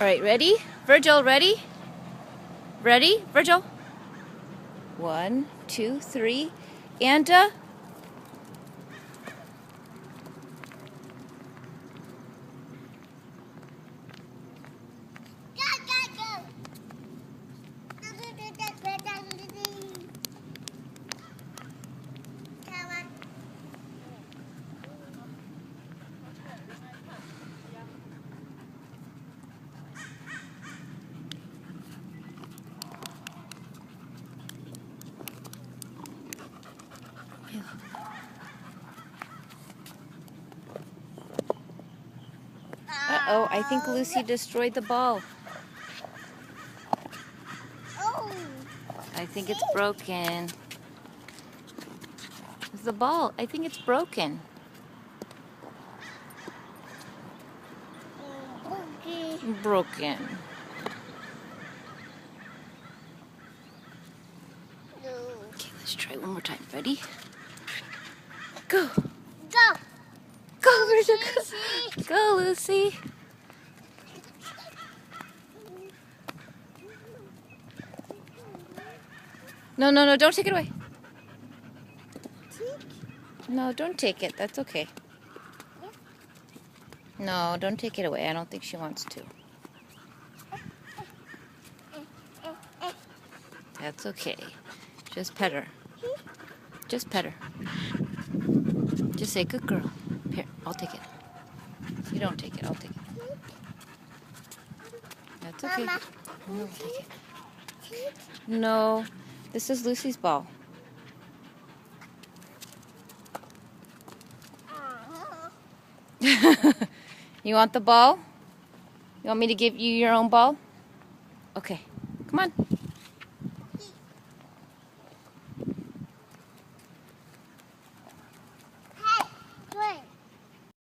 All right, ready? Virgil, ready? Ready, Virgil? 1, 2, 3, and Uh-oh, I think Lucy destroyed the ball. I think it's broken. It's the ball. I think it's broken. Broken. Okay, let's try one more time. Ready? Go. Go. Go, Virgil. Go. Go, Lucy. No, don't take it away. No, don't take it. That's okay. No, don't take it away. I don't think she wants to. That's okay. Just pet her. Just pet her. Just say, good girl. Here, I'll take it. You don't take it. I'll take it. That's okay. Mama. No, take it. No, this is Lucy's ball. You want the ball? You want me to give you your own ball? Okay, come on.